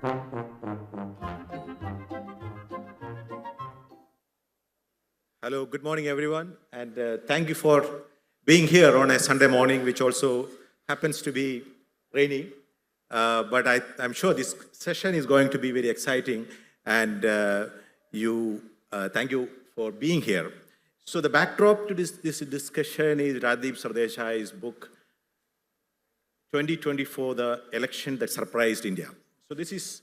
Hello, good morning, everyone, and thank you for being here on a Sunday morning, which also happens to be rainy. But I'm sure this session is going to be very exciting, and thank you for being here. So the backdrop to this discussion is Rajdeep Sardesai's book, 2024, The Election That Surprised India. So this is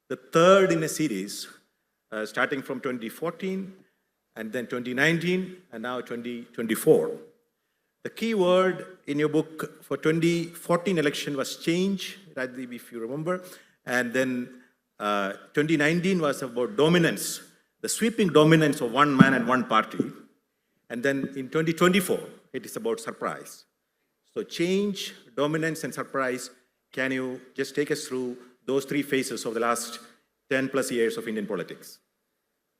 the third in a series, starting from 2014, and then 2019, and now 2024. The key word in your book for 2014 election was change, Rajdeep, if you remember, and then 2019 was about dominance, the sweeping dominance of one man and one party, and then in 2024, it is about surprise. So change, dominance, and surprise. Can you just take us through those three phases of the last 10 plus years of Indian politics?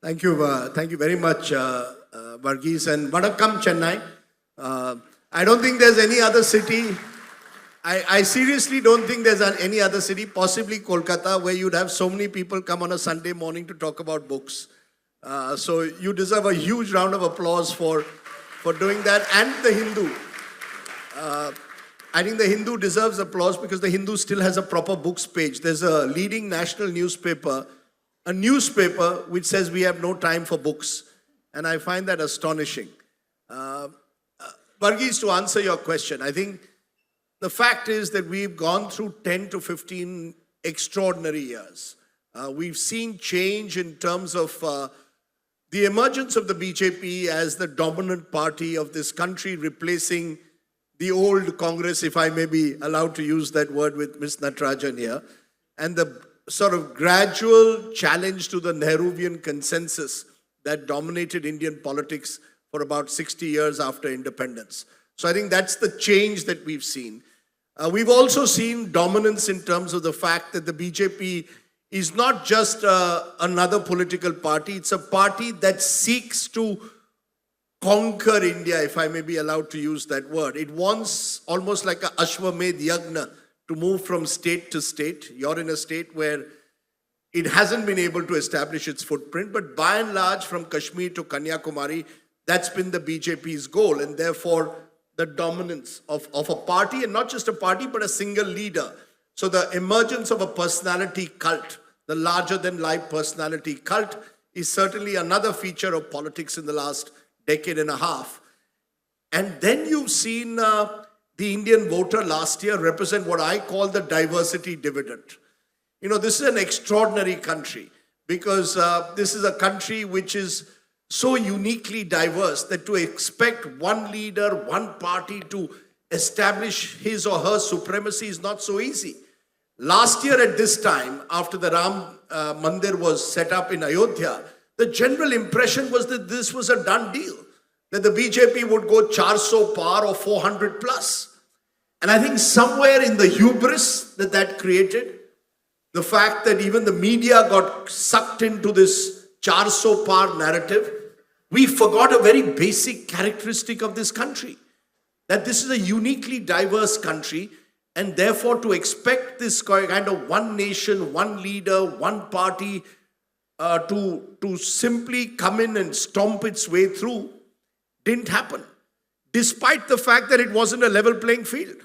Thank you very much, Varghese, and Vanakkam, Chennai. I don't think there's any other city, I seriously don't think there's any other city, possibly Kolkata, where you'd have so many people come on a Sunday morning to talk about books. So you deserve a huge round of applause for doing that, and the Hindu. I think the Hindu deserves applause because the Hindu still has a proper books page. There's a leading national newspaper, which says we have no time for books. And I find that astonishing. Varghese, to answer your question, I think the fact is that we've gone through 10 to 15 extraordinary years. We've seen change in terms of the emergence of the BJP as the dominant party of this country, replacing the old Congress, if I may be allowed to use that word with Ms. Natarajan here, and the sort of gradual challenge to the Nehruvian consensus that dominated Indian politics for about 60 years after independence. So I think that's the change that we've seen. We've also seen dominance in terms of the fact that the BJP is not just another political party, it's a party that seeks to conquer India, if I may be allowed to use that word. It wants almost like a Ashwamedh Yagna to move from state to state. You're in a state where it hasn't been able to establish its footprint, but by and large, from Kashmir to Kanyakumari, that's been the BJP's goal, and therefore the dominance of a party, and not just a party, but a single leader. So the emergence of a personality cult, the larger-than-life personality cult, is certainly another feature of politics in the last decade and a half. And then you've seen the Indian voter last year represent what I call the diversity dividend. You know, this is an extraordinary country because this is a country which is so uniquely diverse that to expect one leader, one party to establish his or her supremacy is not so easy. Last year at this time, after the Ram Mandir was set up in Ayodhya, the general impression was that this was a done deal, that the BJP would go 400 par or 400 plus. And I think somewhere in the hubris that created, the fact that even the media got sucked into this 400 par narrative, we forgot a very basic characteristic of this country, that this is a uniquely diverse country, and therefore to expect this kind of one nation, one leader, one party to simply come in and stomp its way through didn't happen, despite the fact that it wasn't a level playing field.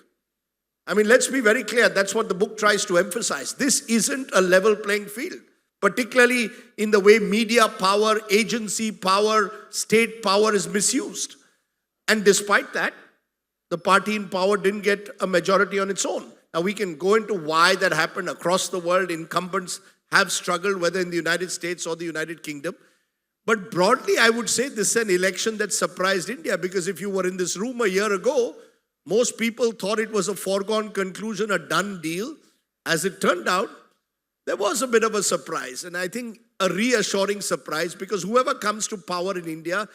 I mean, let's be very clear, that's what the book tries to emphasize. This isn't a level playing field, particularly in the way media power, agency power, state power is misused. And despite that, the party in power didn't get a majority on its own. Now, we can go into why that happened across the world. Incumbents have struggled, whether in the United States or the United Kingdom. But broadly, I would say this is an election that surprised India, because if you were in this room a year ago, most people thought it was a foregone conclusion, a done deal. As it turned out, there was a bit of a surprise, and I think a reassuring surprise, because whoever comes to power in India,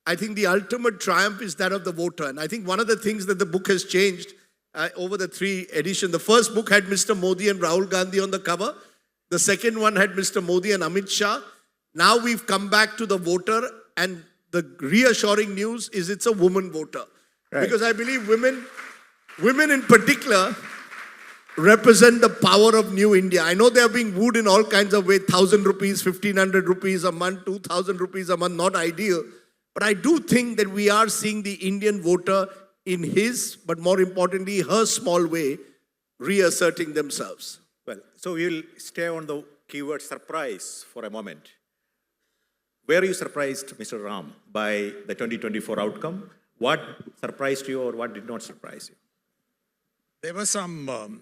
I think the ultimate triumph is that of the voter. And I think one of the things that the book has changed over the 3 editions, the first book had Mr. Modi and Rahul Gandhi on the cover. The second one had Mr. Modi and Amit Shah. Now we've come back to the voter, and the reassuring news is it's a woman voter. Right. Because I believe women in particular represent the power of New India. I know they are being wooed in all kinds of ways, 1,000 rupees, 1,500 rupees a month, 2,000 rupees a month, not ideal. But I do think that we are seeing the Indian voter in his, but more importantly, her small way, reasserting themselves. Well, so we will stay on the keyword surprise for a moment. Were you surprised, Mr. Ram, by the 2024 outcome? What surprised you or what did not surprise you? There were some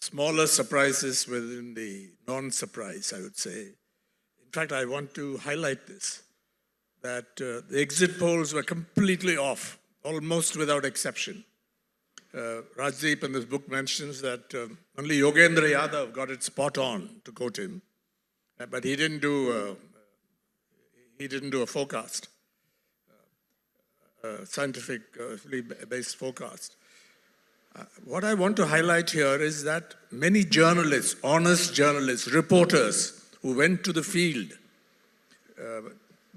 smaller surprises within the non-surprise, I would say. In fact, I want to highlight this, that the exit polls were completely off, almost without exception. Rajdeep in this book mentions that only Yogendra Yadav got it spot on, to quote him, but he didn't do a forecast, scientifically based forecast. What I want to highlight here is that many journalists, honest journalists, reporters who went to the field,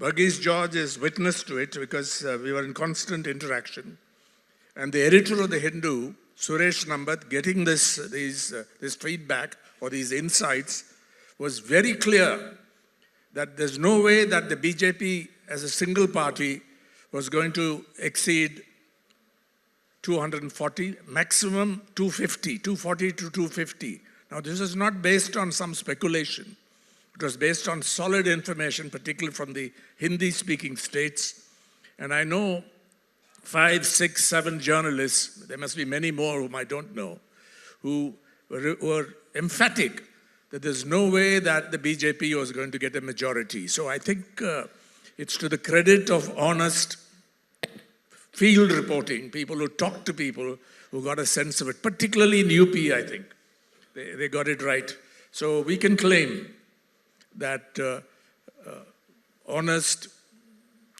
Varghese George is witness to it because we were in constant interaction. And the editor of the Hindu, Suresh Nambat, getting this feedback or these insights, was very clear that there's no way that the BJP as a single party was going to exceed 240, maximum 240 to 250. Now, this is not based on some speculation. It was based on solid information, particularly from the Hindi-speaking states. And I know 5, 6, 7 journalists, there must be many more whom I don't know, who were emphatic that there's no way that the BJP was going to get a majority. So I think it's to the credit of honest field reporting, people who talk to people who got a sense of it, particularly in UP, I think. They got it right. So we can claim that honest,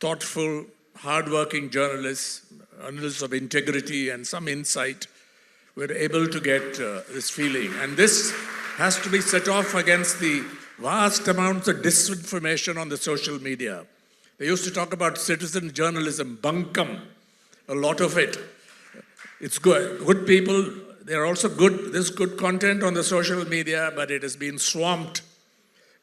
thoughtful, hardworking journalists, journalists of integrity and some insight, were able to get this feeling. And this has to be set off against the vast amounts of disinformation on the social media. They used to talk about citizen journalism, bunkum, a lot of it. It's good. Good people, they're also good. There's good content on the social media, but it has been swamped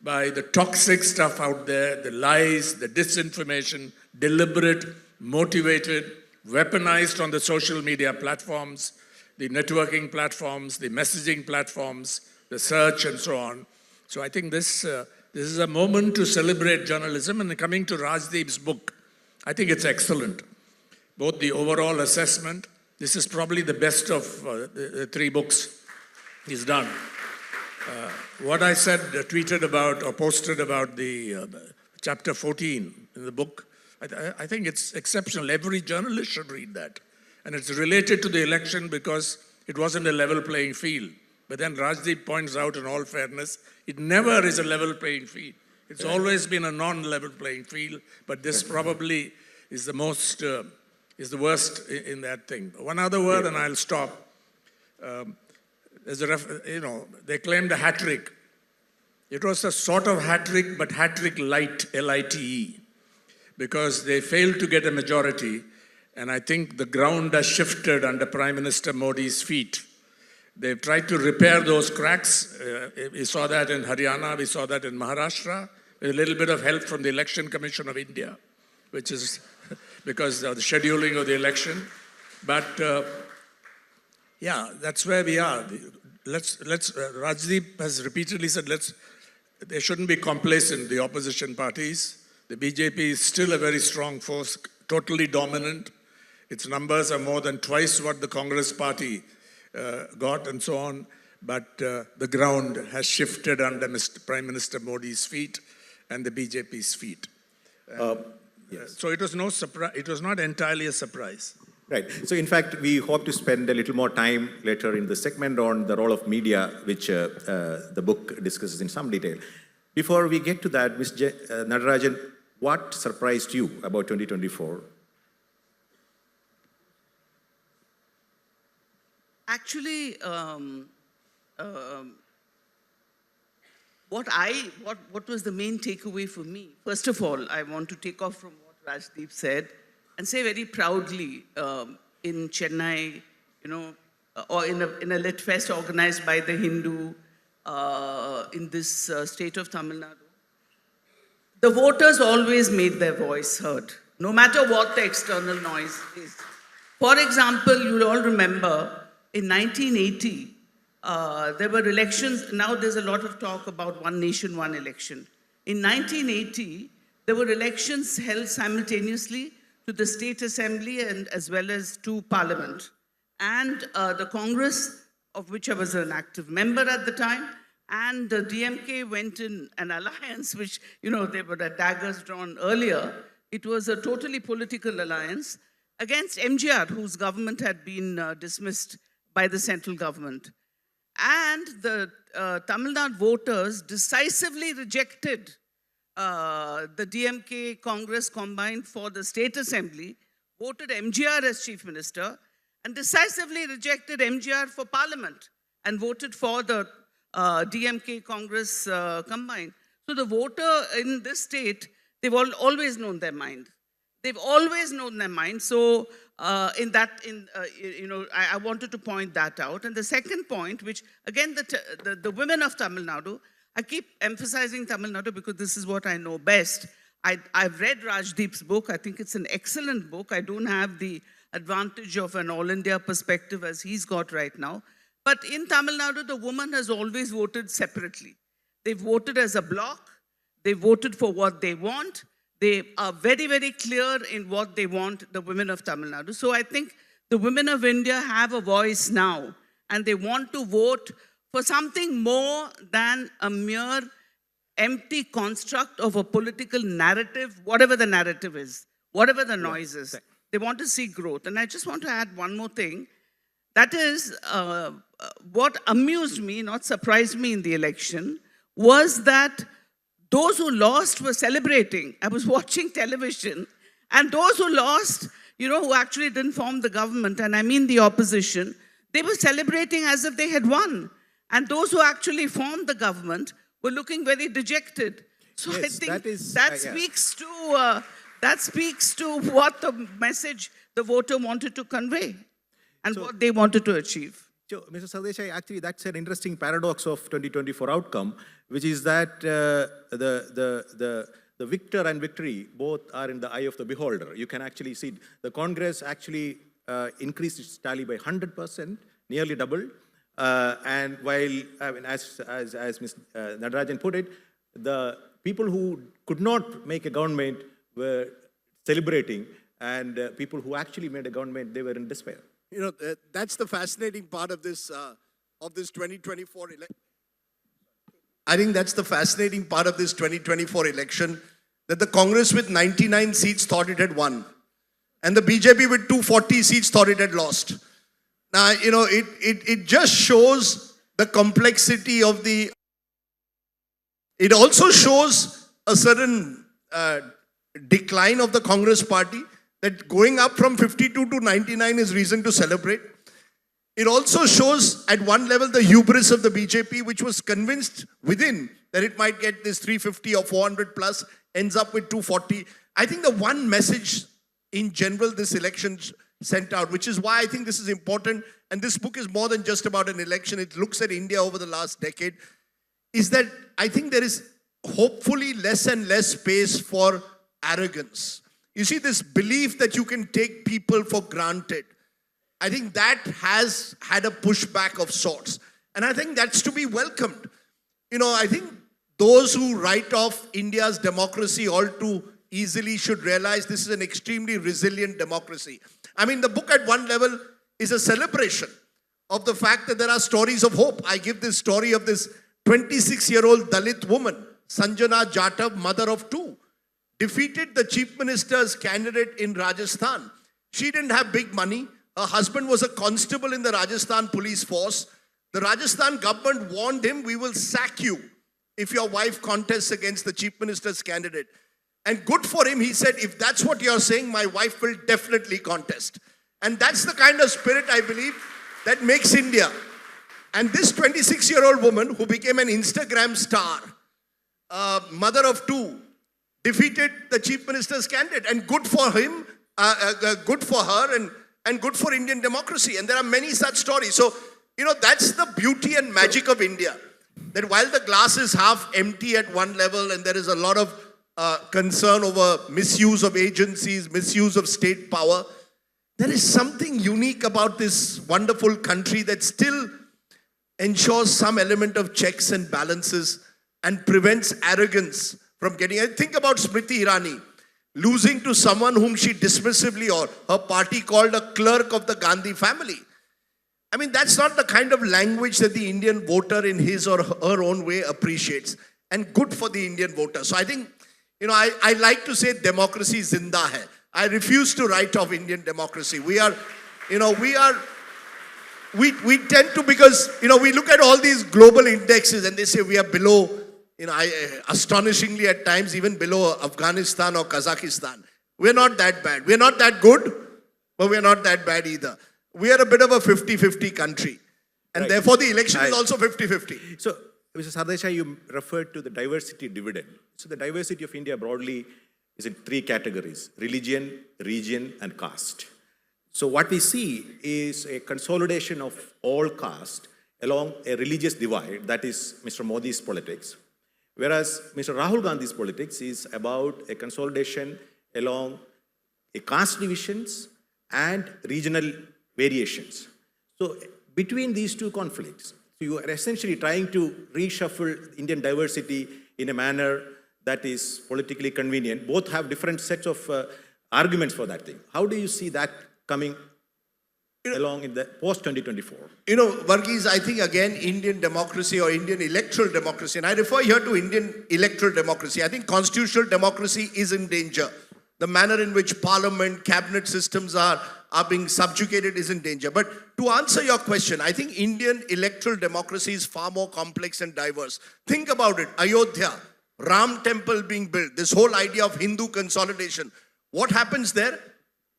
by the toxic stuff out there, the lies, the disinformation, deliberate, motivated, weaponized on the social media platforms, the networking platforms, the messaging platforms, the search and so on. So I think this is a moment to celebrate journalism. And coming to Rajdeep's book, I think it's excellent. Both the overall assessment, this is probably the best of the 3 books he's done. What I said, tweeted about or posted about the chapter 14 in the book, I think it's exceptional. Every journalist should read that. And it's related to the election because it wasn't a level playing field. But then Rajdeep points out, in all fairness, it never is a level playing field. It's always been a non-level playing field, but this probably is the most, is the worst in that thing. One other word and I'll stop. They claimed a hat-trick. It was a sort of hat-trick, but hat-trick light, L-I-T-E, because they failed to get a majority, and I think the ground has shifted under Prime Minister Modi's feet. They've tried to repair those cracks. We saw that in Haryana, we saw that in Maharashtra, with a little bit of help from the Election Commission of India, which is because of the scheduling of the election. But yeah, that's where we are. Rajdeep has repeatedly said, they shouldn't be complacent, the opposition parties. The BJP is still a very strong force, totally dominant. Its numbers are more than twice what the Congress party got and so on. But the ground has shifted under Prime Minister Modi's feet and the BJP's feet. Yes. So it was no surprise. It was not entirely a surprise. Right. So in fact, we hope to spend a little more time later in the segment on the role of media, which the book discusses in some detail. Before we get to that, Ms. Natarajan, what surprised you about 2024? Actually, what was the main takeaway for me? First of all, I want to take off from what Rajdeep said and say very proudly, in Chennai, or in a lit fest organized by the Hindu in this state of Tamil Nadu, the voters always made their voice heard, no matter what the external noise is. For example, you'll all remember in 1980, there were elections. Now there's a lot of talk about one nation, one election. In 1980, there were elections held simultaneously to the state assembly and as well as to parliament. And the Congress, of which I was an active member at the time, and the DMK went in an alliance, which, there were the daggers drawn earlier. It was a totally political alliance against MGR, whose government had been dismissed by the central government. And the Tamil Nadu voters decisively rejected the DMK Congress combined for the state assembly, voted MGR as chief minister, and decisively rejected MGR for parliament and voted for the DMK Congress combined. So the voter in this state, they've always known their mind. They've always known their mind. So I wanted to point that out. And the second point, which again, the women of Tamil Nadu, I keep emphasizing Tamil Nadu because this is what I know best. I've read Rajdeep's book. I think it's an excellent book. I don't have the advantage of an all India perspective as he's got right now. But in Tamil Nadu, the woman has always voted separately. They've voted as a bloc. They voted for what they want. They are very, very clear in what they want, the women of Tamil Nadu. So I think the women of India have a voice now, and they want to vote for something more than a mere empty construct of a political narrative, whatever the narrative is, whatever the noise is. They want to see growth. And I just want to add one more thing. That is, what amused me, not surprised me in the election, was that those who lost were celebrating. I was watching television, and those who lost, who actually didn't form the government, and I mean the opposition, they were celebrating as if they had won. And those who actually formed the government were looking very dejected. So yes, I think yeah. that speaks to what the message the voter wanted to convey and what they wanted to achieve. So, Mr. Sardesai, actually, that's an interesting paradox of 2024 outcome, which is that the victor and victory both are in the eye of the beholder. You can actually see the Congress actually increased its tally by 100%, nearly doubled. And while, as Ms. Natarajan put it, the people who could not make a government were celebrating, and people who actually made a government, they were in despair. That's the fascinating part of this 2024 election. I think that's the fascinating part of this 2024 election, that the Congress with 99 seats thought it had won, and the BJP with 240 seats thought it had lost. Now, it just shows the complexity of the... It also shows a certain decline of the Congress party, that going up from 52 to 99 is reason to celebrate. It also shows at one level the hubris of the BJP, which was convinced within that it might get this 350 or 400 plus, ends up with 240. I think the one message in general this election sent out, which is why I think this is important, and this book is more than just about an election, it looks at India over the last decade, is that I think there is hopefully less and less space for arrogance. You see, this belief that you can take people for granted, I think that has had a pushback of sorts. And I think that's to be welcomed. I think those who write off India's democracy all too easily should realize this is an extremely resilient democracy. I mean, the book at one level is a celebration of the fact that there are stories of hope. I give this story of this 26-year-old Dalit woman, Sanjana Jatav, mother of two, defeated the chief minister's candidate in Rajasthan. She didn't have big money. Her husband was a constable in the Rajasthan police force. The Rajasthan government warned him, we will sack you if your wife contests against the chief minister's candidate. And good for him, he said, if that's what you're saying, my wife will definitely contest. And that's the kind of spirit, I believe, that makes India. And this 26-year-old woman who became an Instagram star, mother of two, defeated the chief minister's candidate. And good for him, good for her. and good for Indian democracy. And there are many such stories. So, that's the beauty and magic of India. That while the glass is half empty at one level and there is a lot of concern over misuse of agencies, misuse of state power, there is something unique about this wonderful country that still ensures some element of checks and balances and prevents arrogance from getting. And think about Smriti Irani losing to someone whom she dismissively or her party called a clerk of the Gandhi family. I mean, that's not the kind of language that the Indian voter in his or her own way appreciates. And good for the Indian voter. So I think, I like to say democracy zinda hai. I refuse to write off Indian democracy. We tend to, because, we look at all these global indexes and they say we are below, astonishingly at times even below Afghanistan or Kazakhstan. We're not that bad. We're not that good, but we're not that bad either. We are a bit of a 50-50 country. And Right. therefore the election is also 50-50. So, Mr. Sardesai, you referred to the diversity dividend. So the diversity of India broadly is in three categories: religion, region, and caste. So what we see is a consolidation of all caste along a religious divide, that is Mr. Modi's politics. Whereas Mr. Rahul Gandhi's politics is about a consolidation along a caste divisions and regional variations. So between these two conflicts, you are essentially trying to reshuffle Indian diversity in a manner that is politically convenient. Both have different sets of arguments for that thing. How do you see that coming along in the post-2024? Varghese, I think again, Indian democracy or Indian electoral democracy, and I refer here to Indian electoral democracy, I think constitutional democracy is in danger. The manner in which parliament, cabinet systems are being subjugated is in danger. But to answer your question, I think Indian electoral democracy is far more complex and diverse. Think about it. Ayodhya, Ram temple being built, this whole idea of Hindu consolidation. What happens there?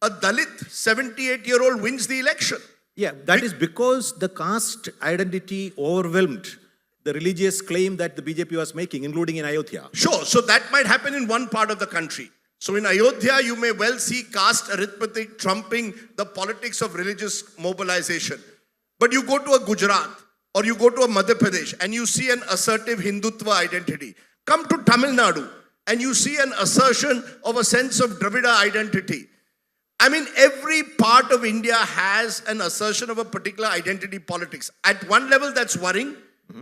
A Dalit 78-year-old wins the election. Yeah, that is because the caste identity overwhelmed the religious claim that the BJP was making, including in Ayodhya. Sure, so that might happen in one part of the country. So in Ayodhya, you may well see caste arithmetic trumping the politics of religious mobilization. But you go to a Gujarat or you go to a Madhya Pradesh and you see an assertive Hindutva identity. Come to Tamil Nadu and you see an assertion of a sense of Dravida identity. I mean, every part of India has an assertion of a particular identity politics. At one level, that's worrying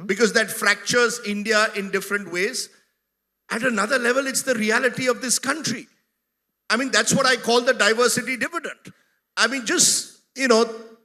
because that fractures India in different ways. At another level, it's the reality of this country. I mean, that's what I call the diversity dividend. I mean, just,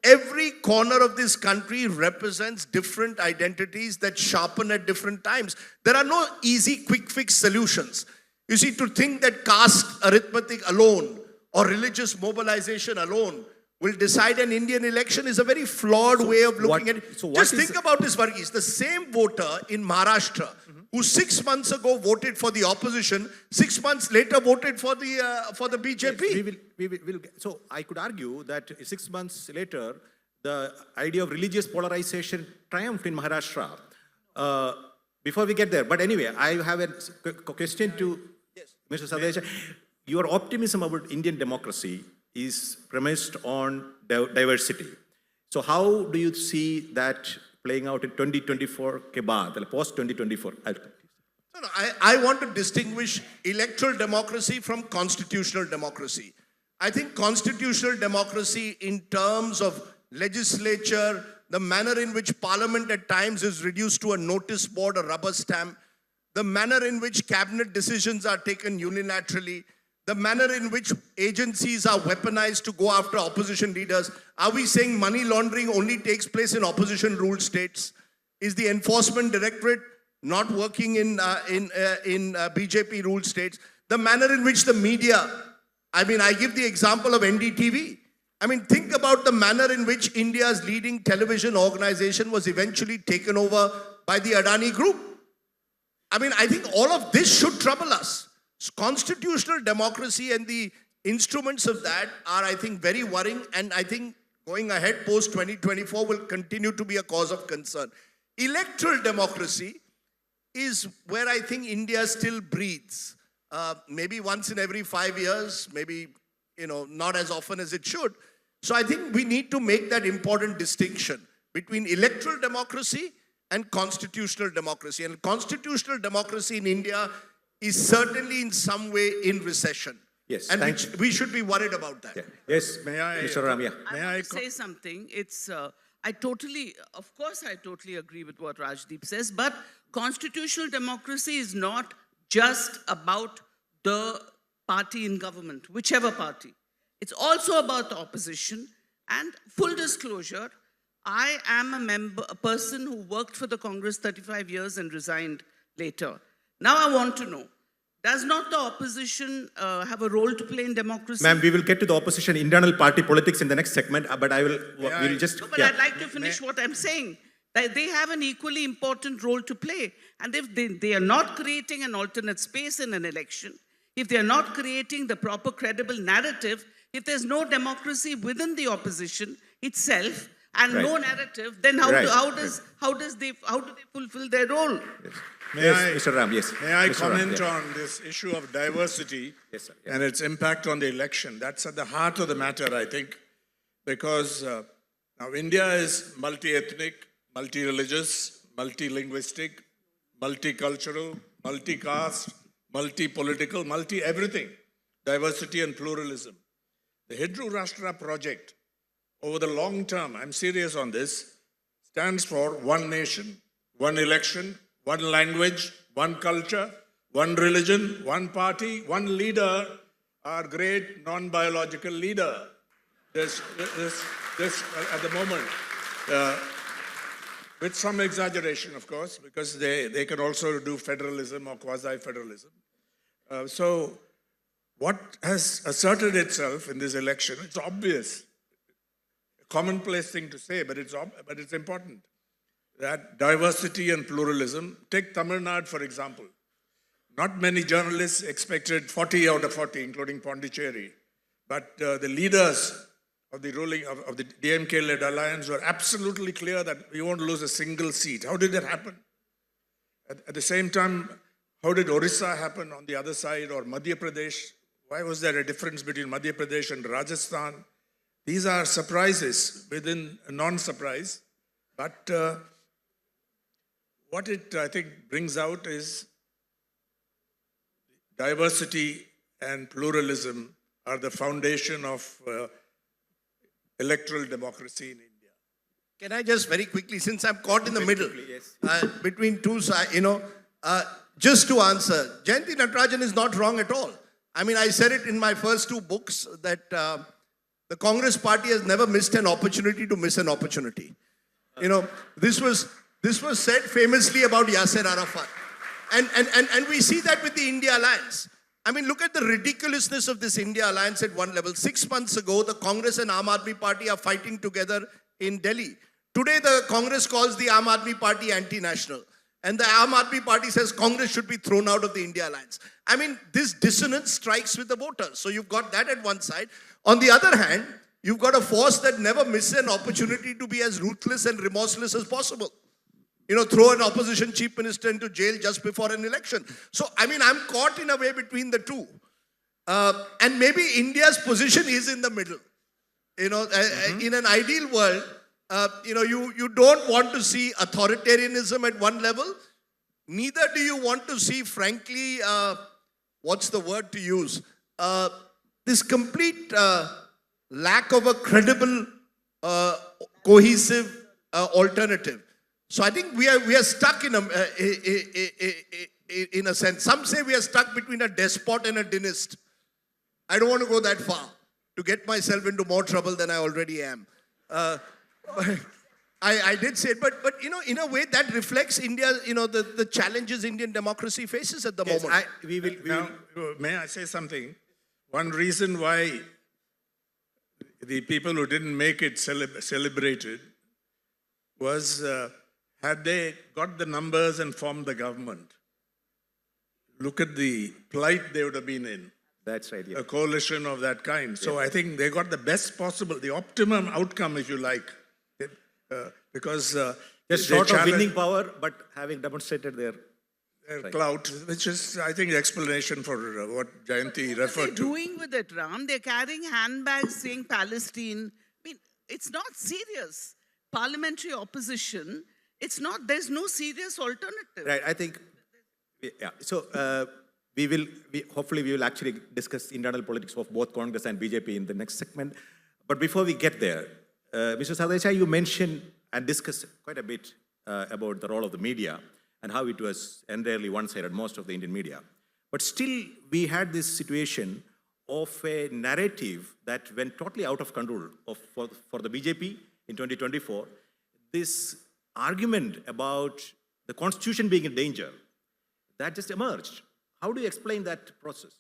every corner of this country represents different identities that sharpen at different times. There are no easy, quick fix solutions. You see, to think that caste arithmetic alone or religious mobilization alone will decide an Indian election is a very flawed way of looking at it. Just think about this, Varghese. The same voter in Maharashtra who 6 months ago voted for the opposition, 6 months later voted for the BJP. Yes, we will. So I could argue that 6 months later, the idea of religious polarization triumphed in Maharashtra. Before we get there, but anyway, I have a question to Mr. Sardesai. Your optimism about Indian democracy is premised on diversity. So how do you see that playing out in 2024 ke baad, post-2024? No, I want to distinguish electoral democracy from constitutional democracy. I think constitutional democracy in terms of legislature, the manner in which parliament at times is reduced to a notice board, a rubber stamp, the manner in which cabinet decisions are taken unilaterally, the manner in which agencies are weaponized to go after opposition leaders. Are we saying money laundering only takes place in opposition-ruled states? Is the enforcement directorate not working in BJP-ruled states? The manner in which the media, I give the example of NDTV. Think about the manner in which India's leading television organization was eventually taken over by the Adani Group. I think all of this should trouble us. Constitutional democracy and the instruments of that are, I think, very worrying, and I think going ahead post-2024 will continue to be a cause of concern. Electoral democracy is where I think India still breathes. Maybe once in every 5 years, maybe, not as often as it should. So I think we need to make that important distinction between electoral democracy and constitutional democracy. And constitutional democracy in India is certainly in some way in recession. Yes, And thank you. we should be worried about that. Yeah. Yes, May I- Mr. Ram, yeah. I want to say something. Of course, I totally agree with what Rajdeep says, but constitutional democracy is not just about the party in government, whichever party. It's also about the opposition. And full disclosure, I am a person who worked for the Congress 35 years and resigned later. Now I want to know, does not the opposition have a role to play in democracy? Ma'am, we will get to the opposition internal party politics in the next segment, but we'll just, No, but I'd like to finish what I'm saying. That they have an equally important role to play. And if they are not creating an alternate space in an election, if they are not creating the proper credible narrative, if there's no democracy within the opposition itself and no narrative, then how do they fulfill their role? Yes, Mr. Ram, yes. May I Mr. Ram, comment yeah. on this issue of diversity Yes, sir. Yeah. and its impact on the election? That's at the heart of the matter, I think, because now India is multi-ethnic, multi-religious, multi-linguistic, multicultural, multi-caste, multi-political, multi-everything, diversity and pluralism. The Hindu Rashtra project, over the long term, I'm serious on this, stands for one nation, one election, one language, one culture, one religion, one party, one leader, our great non-biological leader. This at the moment, with some exaggeration, of course, because they can also do federalism or quasi-federalism. So what has asserted itself in this election, it's obvious, a commonplace thing to say, but it's important, that diversity and pluralism, take Tamil Nadu for example. Not many journalists expected 40 out of 40, including Pondicherry, but the leaders of the DMK-led alliance were absolutely clear that we won't lose a single seat. How did that happen? At the same time, how did Orissa happen on the other side, or Madhya Pradesh? Why was there a difference between Madhya Pradesh and Rajasthan? These are surprises within a non-surprise. But what it, I think, brings out is diversity and pluralism are the foundation of electoral democracy in India. Can I just very quickly, since I'm caught in the middle, between two sides, just to answer, Jayanthi Natarajan is not wrong at all. I mean, I said it in my first two books that the Congress party has never missed an opportunity to miss an opportunity. This was said famously about Yasser Arafat. And we see that with the India alliance. I mean, look at the ridiculousness of this India alliance at one level. 6 months ago, the Congress and Aam Aadmi Party are fighting together in Delhi. Today, the Congress calls the Aam Aadmi Party anti-national. And the Aam Aadmi Party says Congress should be thrown out of the India alliance. I mean, this dissonance strikes with the voters. So you've got that at one side. On the other hand, you've got a force that never misses an opportunity to be as ruthless and remorseless as possible. Throw an opposition chief minister into jail just before an election. So, I mean, I'm caught in a way between the two. And maybe India's position is in the middle. In an ideal world, you don't want to see authoritarianism at one level. Neither do you want to see, frankly, what's the word to use? This complete lack of a credible, cohesive alternative. So I think we are stuck in a sense. Some say we are stuck between a despot and a dynast. I don't want to go that far to get myself into more trouble than I already am. I did say it, but in a way that reflects India, the challenges Indian democracy faces at the moment. Now, may I say something? One reason why the people who didn't make it celebrated was had they got the numbers and formed the government, look at the plight they would have been in. That's right, yeah. A coalition of that kind. So I think they got the best possible, the optimum outcome, if you like, because Just short of winning power, but having demonstrated their clout, which is, I think, the explanation for what Jayanthi referred What are they to. doing with it, Ram? They're carrying handbags saying Palestine. it's not serious. Parliamentary opposition, it's not, there's no serious alternative. Right, I think, yeah. So hopefully we will actually discuss internal politics of both Congress and BJP in the next segment. But before we get there, Mr. Sardesai, you mentioned and discussed quite a bit about the role of the media and how it was entirely one-sided, most of the Indian media. But still, we had this situation of a narrative that went totally out of control for the BJP in 2024. This argument about the constitution being in danger, that just emerged. How do you explain that process?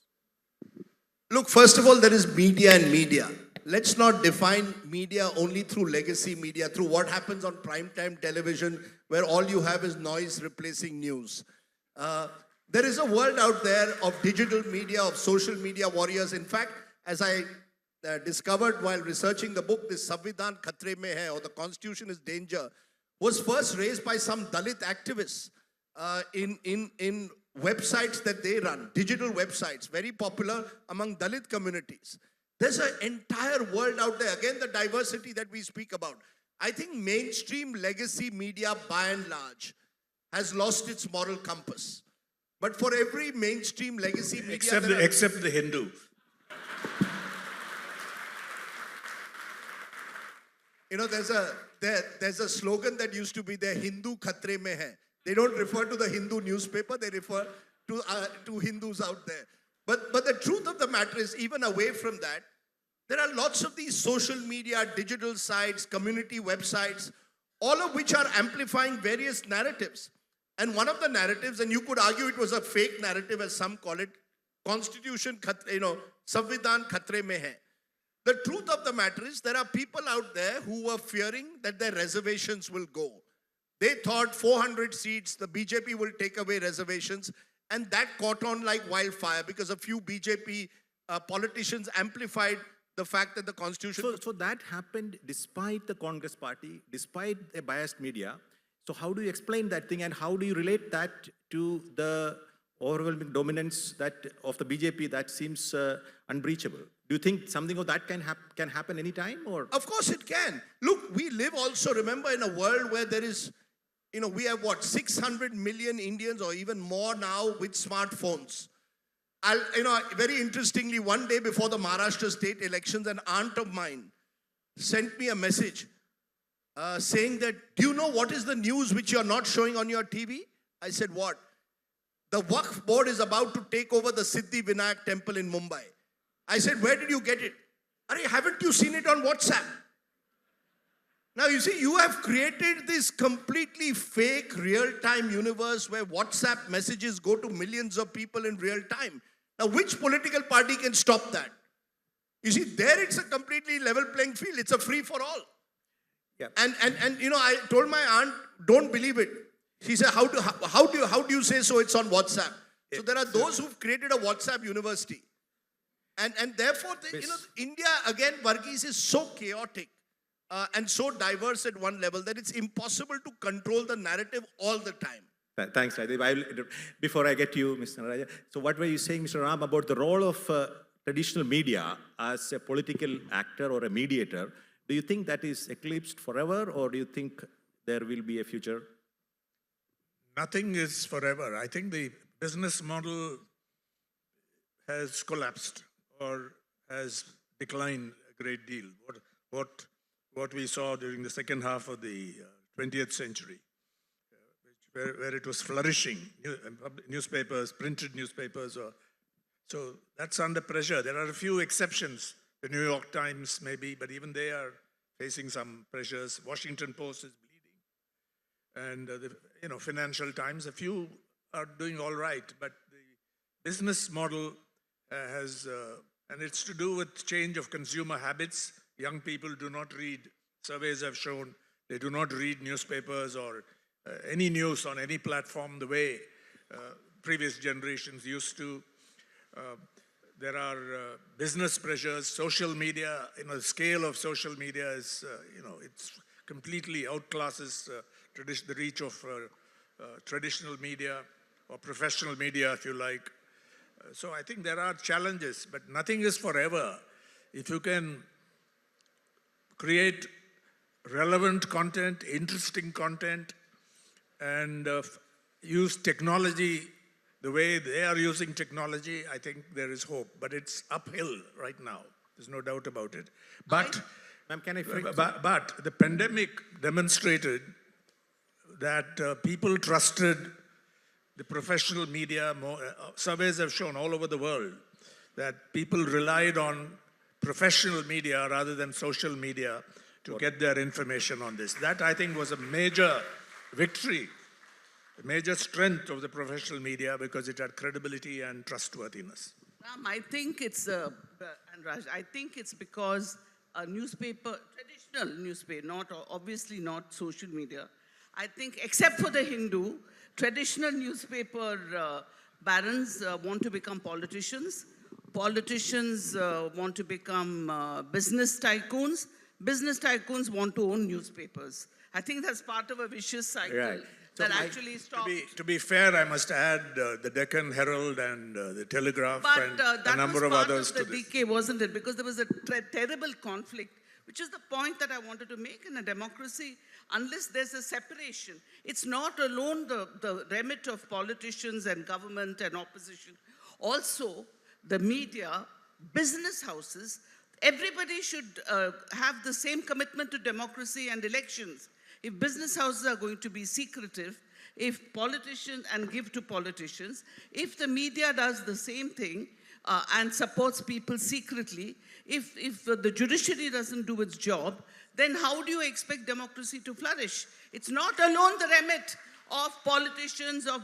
Look, first of all, there is media and media. Let's not define media only through legacy media, through what happens on primetime television, where all you have is noise replacing news. There is a world out there of digital media, of social media warriors. In fact, as I discovered while researching the book, this Samvidhan Khatre Mein Hai, or the Constitution is Danger, was first raised by some Dalit activists in websites that they run, digital websites, very popular among Dalit communities. There's an entire world out there. Again, the diversity that we speak about. I think mainstream legacy media, by and large, has lost its moral compass. But for every mainstream legacy media... Except the Hindu. You know, there's a slogan that used to be there, Hindu Khatre Mein Hai. They don't refer to the Hindu newspaper, they refer to Hindus out there. But the truth of the matter is, even away from that, there are lots of these social media, digital sites, community websites, all of which are amplifying various narratives. And one of the narratives, and you could argue it was a fake narrative as some call it, Constitution, Samvidhan Khatre Mein Hai. The truth of the matter is there are people out there who were fearing that their reservations will go. They thought 400 seats, the BJP will take away reservations, and that caught on like wildfire because a few BJP politicians amplified the fact that the Constitution... So that happened despite the Congress party, despite a biased media. So how do you explain that thing, and how do you relate that to the overwhelming dominance of the BJP that seems unbreachable? Do you think something of that can happen anytime? Or? Of course it can. Look, we live also, remember, in a world where there is, we have 600 million Indians or even more now with smartphones. Very interestingly, one day before the Maharashtra state elections, an aunt of mine sent me a message saying that, do you know what is the news which you're not showing on your TV? I said, what? The Waqf board is about to take over the Siddhi Vinayak temple in Mumbai. I said, where did you get it? Haven't you seen it on WhatsApp? Now, you see, you have created this completely fake real-time universe where WhatsApp messages go to millions of people in real time. Now, which political party can stop that? You see, there it's a completely level playing field. It's a free-for-all. Yeah. And I told my aunt, don't believe it. She said, how do you say so? It's on WhatsApp. So there are those who've created a WhatsApp university. And therefore, India, again, Varghese, is so chaotic and so diverse at one level that it's impossible to control the narrative all the time. Thanks, Rajdeep. Before I get to you, Mr. Natarajan, so what were you saying, Mr. Ram, about the role of traditional media as a political actor or a mediator? Do you think that is eclipsed forever, or do you think there will be a future? Nothing is forever. I think the business model has collapsed or has declined a great deal. What we saw during the second half of the 20th century, where it was flourishing, newspapers, printed newspapers. So that's under pressure. There are a few exceptions. The New York Times maybe, but even they are facing some pressures. Washington Post is bleeding. And the Financial Times, a few are doing all right, but the business model and it's to do with change of consumer habits. Young people do not read, surveys have shown, they do not read newspapers or any news on any platform the way previous generations used to. There are business pressures, social media, the scale of social media is, it's completely outclasses the reach of traditional media or professional media, if you like. So I think there are challenges, but nothing is forever. If you can create relevant content, interesting content, and use technology the way they are using technology, I think there is hope. But it's uphill right now. There's no doubt about it. But, Ma'am, can I phrase? but the pandemic demonstrated that people trusted the professional media more. Surveys have shown all over the world that people relied on professional media rather than social media to get their information on this. That, I think, was a major victory, a major strength of the professional media because it had credibility and trustworthiness. Ram, I think it's, and Raj, I think it's because a newspaper, traditional newspaper, obviously not social media, I think, except for the Hindu, traditional newspaper barons want to become politicians. Politicians want to become business tycoons. Business tycoons want to own newspapers. I think that's part of a vicious cycle Right. that actually stopped. To be fair, I must add the Deccan Herald and the Telegraph But and that a number was of part others of the to this. decay, wasn't it? Because there was a terrible conflict, which is the point that I wanted to make in a democracy. Unless there's a separation, it's not alone the remit of politicians and government and opposition. Also, the media, business houses, everybody should have the same commitment to democracy and elections. If business houses are going to be secretive, if politicians and give to politicians, if the media does the same thing and supports people secretly, if the judiciary doesn't do its job, then how do you expect democracy to flourish? It's not alone the remit of politicians, of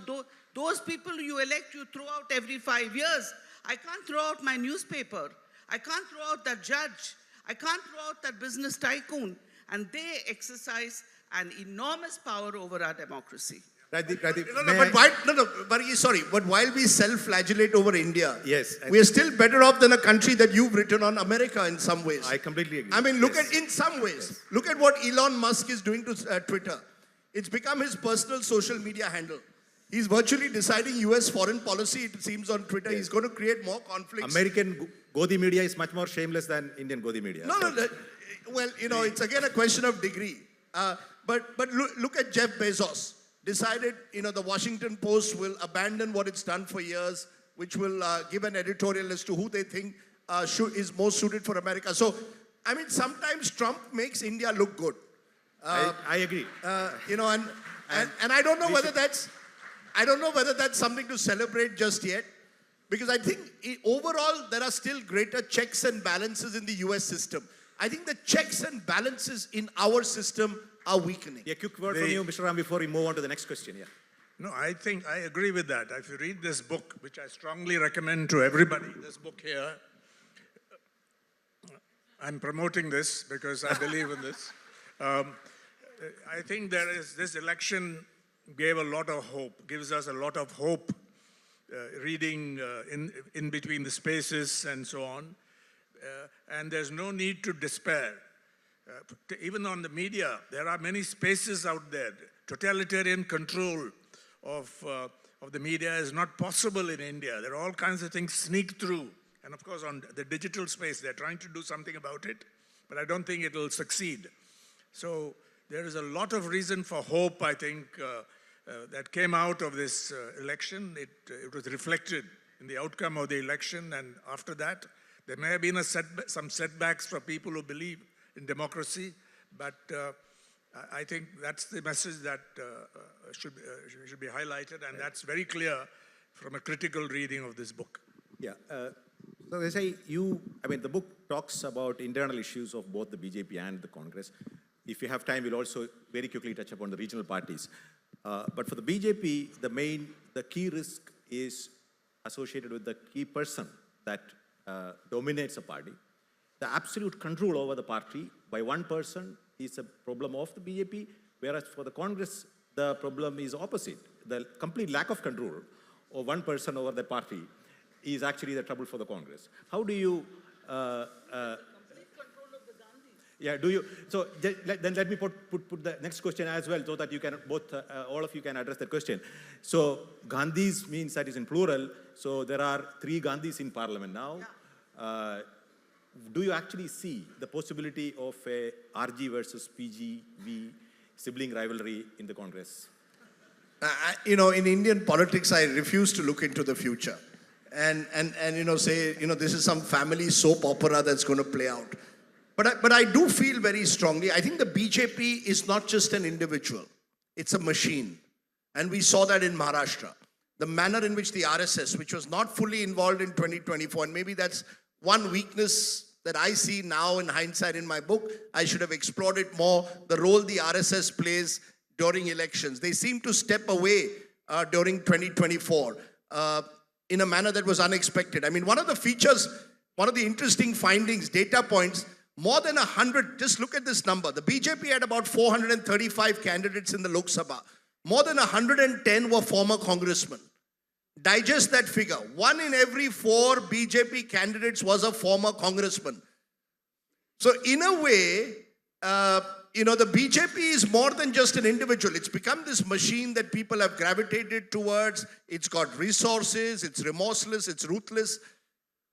those people you elect, you throw out every 5 years. I can't throw out my newspaper. I can't throw out that judge. I can't throw out that business tycoon. And they exercise an enormous power over our democracy. Rajdeep, Varghese, sorry, but while we self-flagellate over India, Yes, we are still better off than a country that you've written on, America, in some ways. I completely agree. I mean, look Yes. at, in some ways, look at what Elon Musk is doing to Twitter. It's become his personal social media handle. He's virtually deciding US foreign policy, it seems, on Twitter. He's going to create more conflicts. American Godi media is much more shameless than Indian Godi media. No, well, you know, it's again a question of degree. But look at Jeff Bezos. Decided, you know, the Washington Post will abandon what it's done for years, which will give an editorial as to who they think is most suited for America. So, I mean, sometimes Trump makes India look good. I agree. You know, and I don't know whether that's something to celebrate just yet, because I think overall there are still greater checks and balances in the US system. I think the checks and balances in our system are weakening. A quick word from you, Mr. Ram, before we move on to the next question. Yeah. No, I think I agree with that. If you read this book, which I strongly recommend to everybody, this book here, I'm promoting this because I believe in this. I think this election gave a lot of hope, gives us a lot of hope, reading in between the spaces and so on. And there's no need to despair. Even on the media, there are many spaces out there. Totalitarian control of the media is not possible in India. There are all kinds of things sneak through. And of course, on the digital space, they're trying to do something about it, but I don't think it will succeed. So there is a lot of reason for hope, I think, that came out of this election. It was reflected in the outcome of the election, and after that, there may have been some setbacks for people who believe in democracy, but I think that's the message that should be highlighted, and that's very clear from a critical reading of this book. Yeah. So they say the book talks about internal issues of both the BJP and the Congress. If you have time, we'll also very quickly touch upon the regional parties. But for the BJP, the key risk is associated with the key person that dominates a party. The absolute control over the party by one person is a problem of the BJP, whereas for the Congress, the problem is opposite. The complete lack of control of one person over the party is actually the trouble for the Congress. How do you... Complete control of the Gandhis. Yeah, do you... So then let me put the next question as well, so that you can all of you can address that question. So Gandhis means that is in plural. So there are 3 Gandhis in parliament now. Yeah. do you actually see the possibility of a RG versus PGV sibling rivalry in the Congress? In Indian politics, I refuse to look into the future and say, this is some family soap opera that's going to play out. But I do feel very strongly, I think the BJP is not just an individual, it's a machine. And we saw that in Maharashtra. The manner in which the RSS, which was not fully involved in 2024, and maybe that's one weakness that I see now in hindsight in my book, I should have explored it more, the role the RSS plays during elections. They seem to step away during 2024 in a manner that was unexpected. I mean, one of the interesting findings, data points, more than 100, just look at this number. The BJP had about 435 candidates in the Lok Sabha. More than 110 were former congressmen. Digest that figure. 1 in every 4 BJP candidates was a former congressman. So in a way, the BJP is more than just an individual. It's become this machine that people have gravitated towards. It's got resources, it's remorseless, it's ruthless,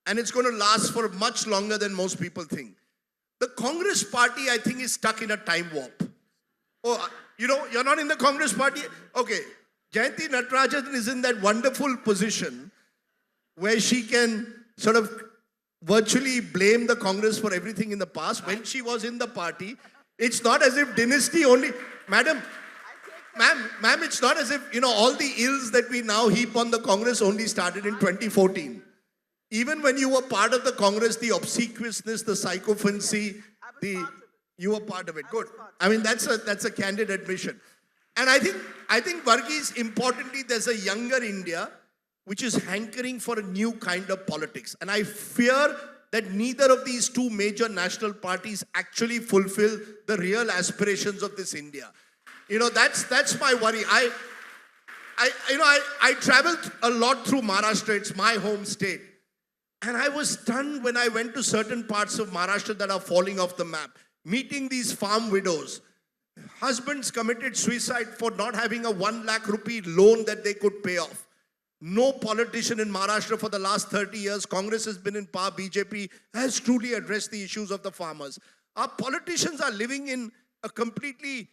and it's going to last for much longer than most people think. The Congress party, I think, is stuck in a time warp. Oh, you're not in the Congress party? Okay. Jayanthi Natarajan is in that wonderful position where she can sort of virtually blame the Congress for everything in the past. When she was in the party, it's not as if dynasty only... Ma'am, it's not as if, all the ills that we now heap on the Congress only started in 2014. Even when you were part of the Congress, the obsequiousness, the sycophancy, you were part of it. Good. I mean, that's a candid admission. And I think Varghese, importantly, there's a younger India which is hankering for a new kind of politics. And I fear that neither of these two major national parties actually fulfill the real aspirations of this India. That's my worry. I traveled a lot through Maharashtra. It's my home state. And I was stunned when I went to certain parts of Maharashtra that are falling off the map, meeting these farm widows. Husbands committed suicide for not having a 1 lakh rupee loan that they could pay off. No politician in Maharashtra for the last 30 years, Congress has been in power, BJP has truly addressed the issues of the farmers. Our politicians are living in a completely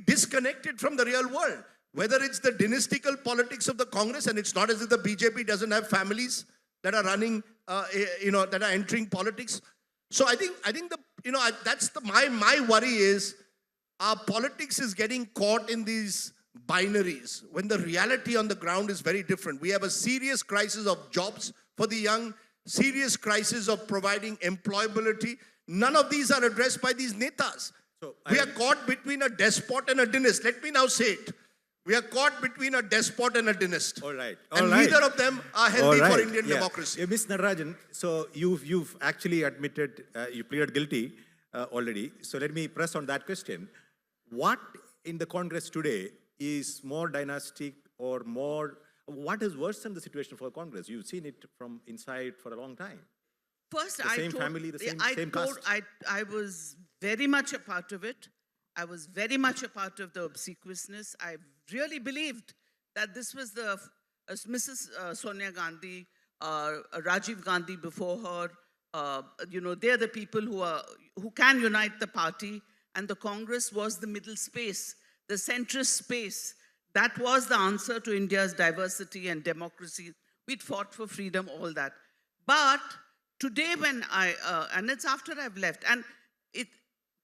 disconnected from the real world. Whether it's the dynastical politics of the Congress, and it's not as if the BJP doesn't have families that are running, that are entering politics. So I think my worry is our politics is getting caught in these binaries when the reality on the ground is very different. We have a serious crisis of jobs for the young, serious crisis of providing employability. None of these are addressed by these netas. We are caught between a despot and a dynast. Let me now say it. We are caught between a despot and a dynast. All right. Neither of them are healthy for Indian democracy. Ms. Natarajan, so you've actually admitted, you pleaded guilty already. So let me press on that question. What in the Congress today is more dynastic or more, what has worsened the situation for Congress? You've seen it from inside for a long time. First, the same family, the same caste. I was very much a part of it. I was very much a part of the obsequiousness. I really believed that this was the Mrs. Sonia Gandhi, Rajiv Gandhi before her. They're the people who can unite the party, and the Congress was the middle space, the centrist space. That was the answer to India's diversity and democracy. We'd fought for freedom, all that. But today when and it's after I've left, and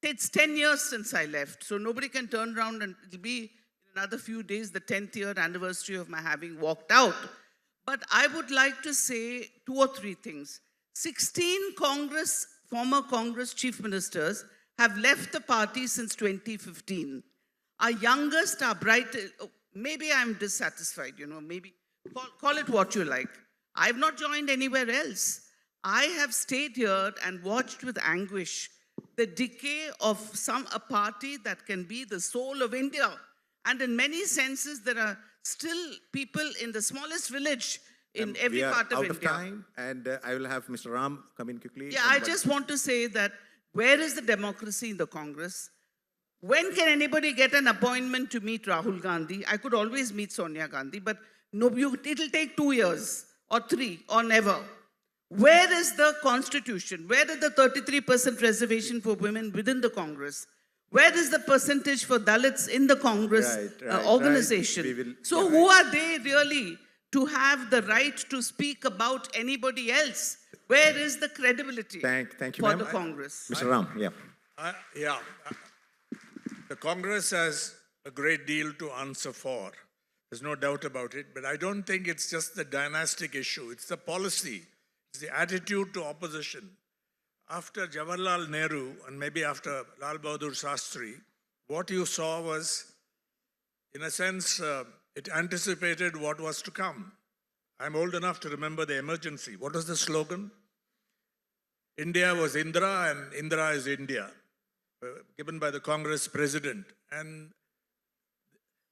it's 10 years since I left, so nobody can turn around and it'll be in another few days the 10th year anniversary of my having walked out. But I would like to say 2 or 3 things. 16 former Congress chief ministers have left the party since 2015. Our youngest, our bright, maybe I'm dissatisfied, maybe call it what you like. I've not joined anywhere else. I have stayed here and watched with anguish the decay of a party that can be the soul of India. And in many senses, there are still people in the smallest village in every part of India. We are out of time, and I will have Mr. Ram come in quickly. Yeah, I just want to say that where is the democracy in the Congress? When can anybody get an appointment to meet Rahul Gandhi? I could always meet Sonia Gandhi, but no, it'll take 2 years or 3 or never. Where is the constitution? Where is the 33% reservation for women within the Congress? Where is the percentage for Dalits in the Congress Right. organization? We will- So yeah, who are they really to have the right to speak about anybody else? Where is the credibility Thank you, for ma'am. the Congress? Mr. Ram, yeah. The Congress has a great deal to answer for. There's no doubt about it. But I don't think it's just the dynastic issue. It's the policy. It's the attitude to opposition. After Jawaharlal Nehru and maybe after Lal Bahadur Shastri, what you saw was, in a sense, it anticipated what was to come. I'm old enough to remember the emergency. What was the slogan? India was Indra and Indra is India, given by the Congress president. And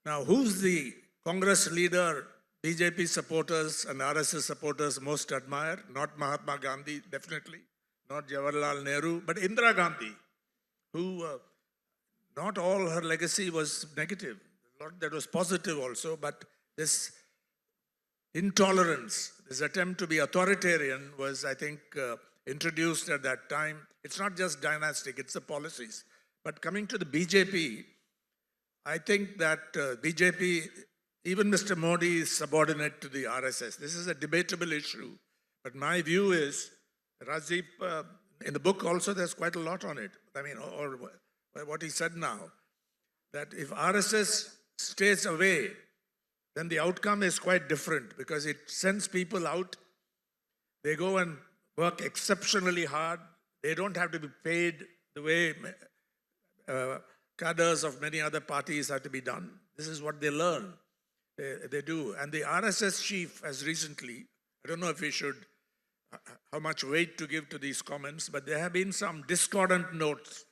now, who's the Congress leader BJP supporters and RSS supporters most admire? Not Mahatma Gandhi, definitely, not Jawaharlal Nehru, but Indira Gandhi, who not all her legacy was negative. A lot that was positive also, but this intolerance, this attempt to be authoritarian was, I think, introduced at that time. It's not just dynastic, it's the policies. But coming to the BJP, I think that BJP, even Mr. Modi is subordinate to the RSS. This is a debatable issue. But my view is, Rajdeep, in the book also there's quite a lot on it. I mean, or what he said now, that if RSS stays away, then the outcome is quite different because it sends people out. They go and work exceptionally hard. They don't have to be paid the way cadres of many other parties have to be done. This is what they learn. They do. And the RSS chief has recently, I don't know if we should, how much weight to give to these comments, but there have been some discordant notes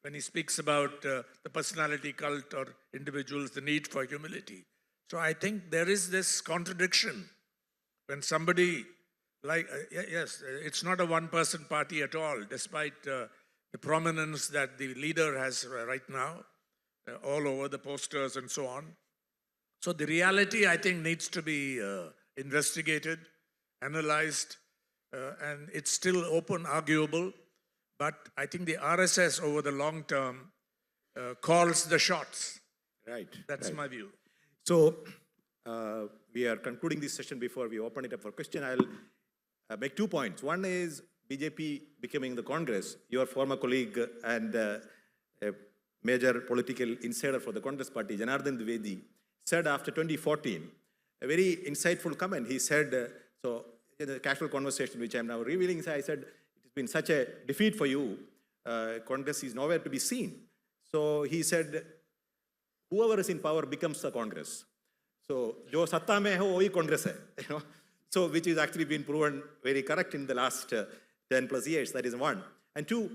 when he speaks about the personality cult or individuals, the need for humility. So I think there is this contradiction when somebody like, yes, it's not a one-person party at all, despite the prominence that the leader has right now, all over the posters and so on. So the reality, I think, needs to be investigated, analyzed, and it's still open, arguable. But I think the RSS over the long term calls the shots. Right. That's my view. So we are concluding this session before we open it up for question. I'll make 2 points. One is BJP becoming the Congress. Your former colleague and a major political insider for the Congress party, Janardhan Dwivedi, said after 2014, a very insightful comment. He said, so in the casual conversation which I'm now revealing, I said, it has been such a defeat for you. Congress is nowhere to be seen. So he said, whoever is in power becomes the Congress. So, jo satta mein hai, wohi Congress hai, you know. So, which is actually been proven very correct in the last 10 plus years. That is one. And two,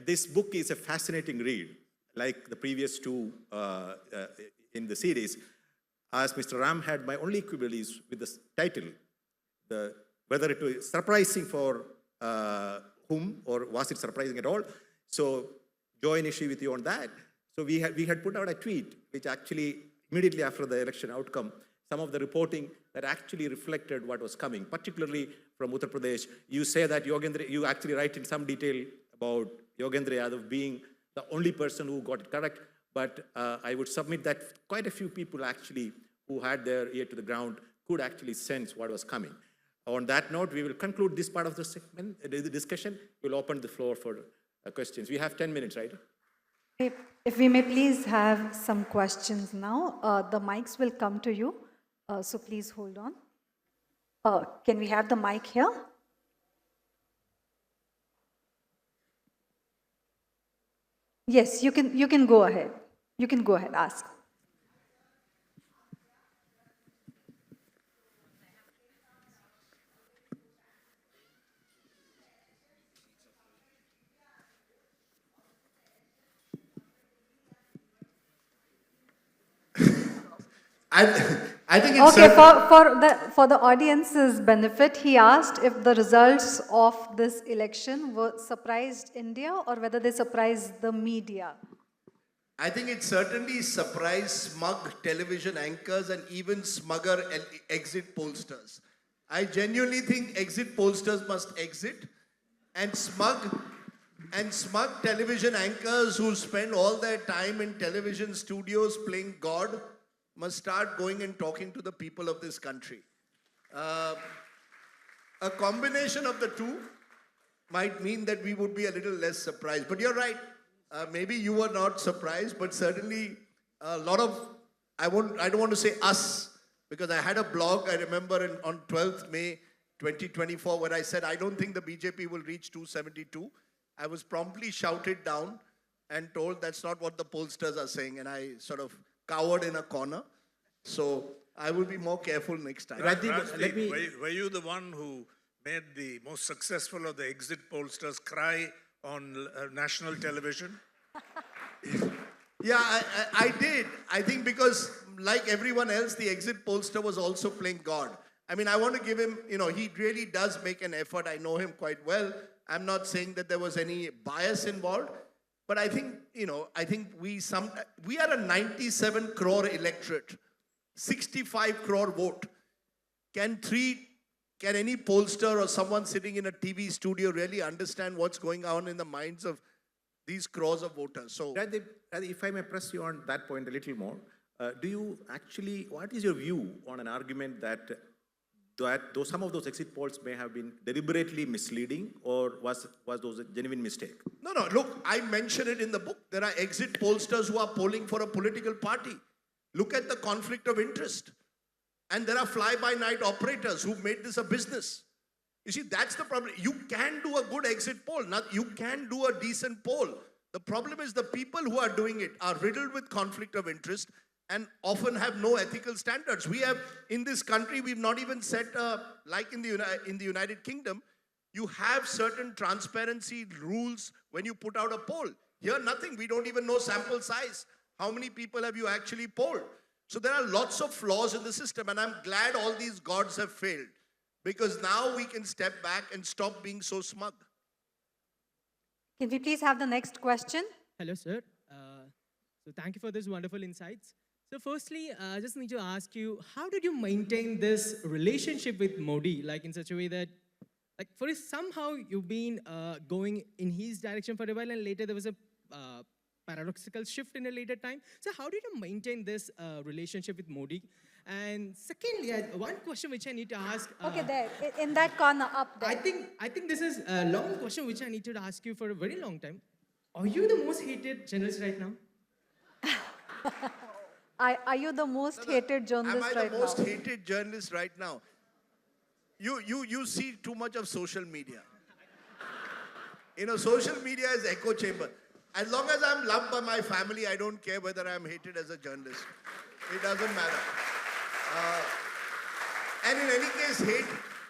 this book is a fascinating read, like the previous two in the series. As Mr. Ram had, my only quibble is with the title, whether it was surprising for whom or was it surprising at all. So, join issue with you on that. So we had put out a tweet, which actually immediately after the election outcome, some of the reporting that actually reflected what was coming, particularly from Uttar Pradesh. You say that you actually write in some detail about Yogendra Yadav being the only person who got it correct, but I would submit that quite a few people actually who had their ear to the ground could actually sense what was coming. On that note, we will conclude this part of the segment, the discussion. We'll open the floor for questions. We have 10 minutes, right? If we may please have some questions now. The mics will come to you, so please hold on. Can we have the mic here? Yes, you can go ahead. You can go ahead, ask. I think it's Okay, for the audience's benefit, he asked if the results of this election were surprised India or whether they surprised the media. I think it certainly surprised smug television anchors and even smugger exit pollsters. I genuinely think exit pollsters must exit, and smug television anchors who spend all their time in television studios playing God must start going and talking to the people of this country. A combination of the two might mean that we would be a little less surprised. But you're right. Maybe you were not surprised, but certainly a lot of, I don't want to say us, because I had a blog, I remember on 12th May 2024, where I said, I don't think the BJP will reach 272. I was promptly shouted down and told that's not what the pollsters are saying. And I sort of cowered in a corner. So I will be more careful next time. Rajdeep, were you the one who made the most successful of the exit pollsters cry on national television? Yeah, I did. I think because, like everyone else, the exit pollster was also playing God. I mean, I want to give him, he really does make an effort. I know him quite well. I'm not saying that there was any bias involved. But I think, we are a 97 crore electorate, 65 crore vote. Can any pollster or someone sitting in a TV studio really understand what's going on in the minds of these crores of voters? So, Rajdeep, if I may press you on that point a little more, what is your view on an argument that though some of those exit polls may have been deliberately misleading, or was those a genuine mistake? No, look, I mention it in the book. There are exit pollsters who are polling for a political party. Look at the conflict of interest. And there are fly-by-night operators who've made this a business. You see, that's the problem. You can do a good exit poll. You can do a decent poll. The problem is the people who are doing it are riddled with conflict of interest and often have no ethical standards. We have, in this country, we've not even set, like in the United Kingdom, you have certain transparency rules when you put out a poll. Here, nothing. We don't even know sample size. How many people have you actually polled? So there are lots of flaws in the system, and I'm glad all these gods have failed, because now we can step back and stop being so smug. Can we please have the next question? Hello, sir. So thank you for these wonderful insights. So firstly, I just need to ask you, how did you maintain this relationship with Modi, like in such a way that, somehow you've been going in his direction for a while, and later there was a paradoxical shift in a later time. So how did you maintain this relationship with Modi? And secondly, one question which I need to ask. Okay, there, in that corner, up there. I think this is a long question which I need to ask you for a very long time. Are you the most hated journalist right now? Are you the most hated journalist right now? Am I the most hated journalist right now? You see too much of social media. Social media is echo chamber. As long as I'm loved by my family, I don't care whether I'm hated as a journalist. It doesn't matter. And in any case,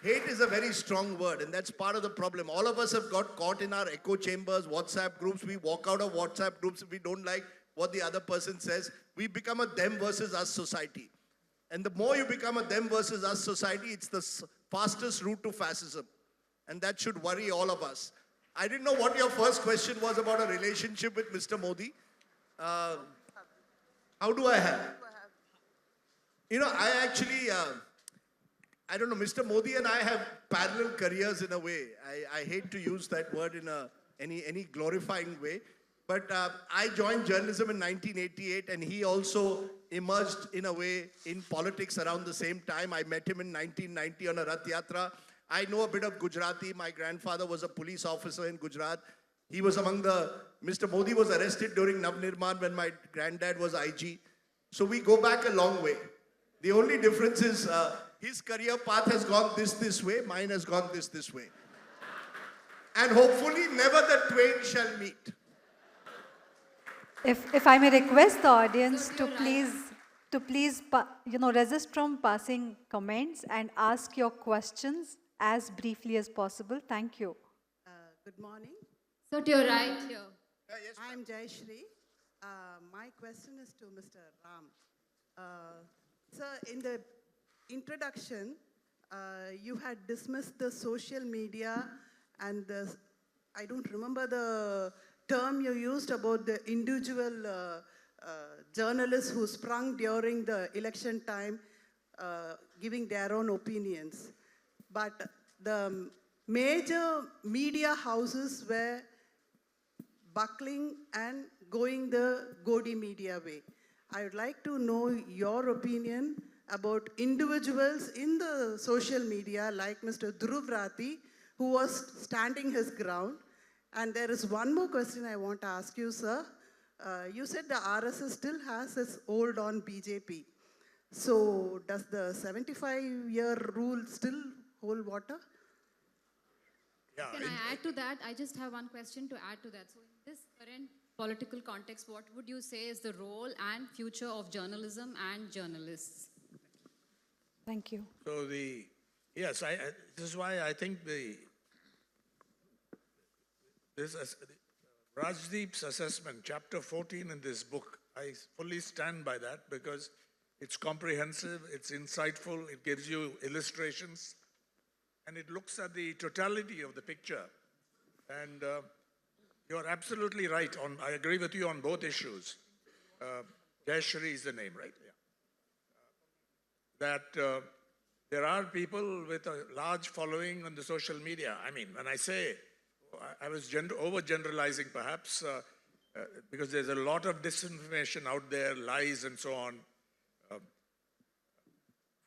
hate is a very strong word, and that's part of the problem. All of us have got caught in our echo chambers, WhatsApp groups. We walk out of WhatsApp groups if we don't like what the other person says. We become a them versus us society. And the more you become a them versus us society, it's the fastest route to fascism. And that should worry all of us. I didn't know what your first question was about a relationship with Mr. Modi. How do I have? I actually, I don't know, Mr. Modi and I have parallel careers in a way. I hate to use that word in any glorifying way. But I joined journalism in 1988, and he also emerged in a way in politics around the same time. I met him in 1990 on a Rath Yatra. I know a bit of Gujarati. My grandfather was a police officer in Gujarat. He was Mr. Modi was arrested during Nirman when my granddad was IG. So we go back a long way. The only difference is his career path has gone this way, mine has gone this way. And hopefully never the twain shall meet. If I may request the audience to please resist from passing comments and ask your questions as briefly as possible. Thank you. Good morning. So to your right here. Yes, I'm Jayashri. My question is to Mr. Ram. Sir, in the introduction, you had dismissed the social media and I don't remember the term you used about the individual journalists who sprung during the election time, giving their own opinions. but the major media houses were buckling and going the Godi media way. I would like to know your opinion about individuals in the social media like Mr. Dhruv Rathi, who was standing his ground. And there is one more question I want to ask you, sir. You said the RSS still has its hold on BJP. So does the 75-year rule still hold water? Yeah, Can I add to that? I just have one question to add to that. So in this current political context, what would you say is the role and future of journalism and journalists? Thank you. so yes, this is why I think Rajdeep's assessment, chapter 14 in this book, I fully stand by that because it's comprehensive, it's insightful, it gives you illustrations, and it looks at the totality of the picture. And you're absolutely right. I agree with you on both issues. Jayashri is the name, right? Yeah. That there are people with a large following on the social media. I mean, when I say, I was overgeneralizing perhaps, because there's a lot of disinformation out there, lies and so on.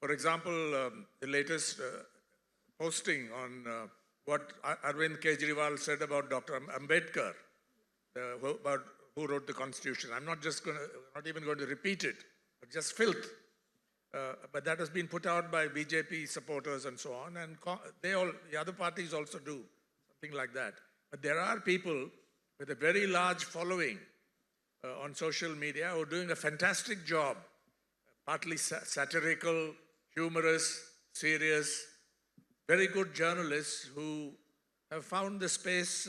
For example, the latest posting on what Arvind Kejriwal said about Dr. Ambedkar, about who wrote the Constitution. I'm not even going to repeat it, but just filth. But that has been put out by BJP supporters and so on, and the other parties also do something like that. But there are people with a very large following on social media who are doing a fantastic job, partly satirical, humorous, serious, very good journalists who have found the space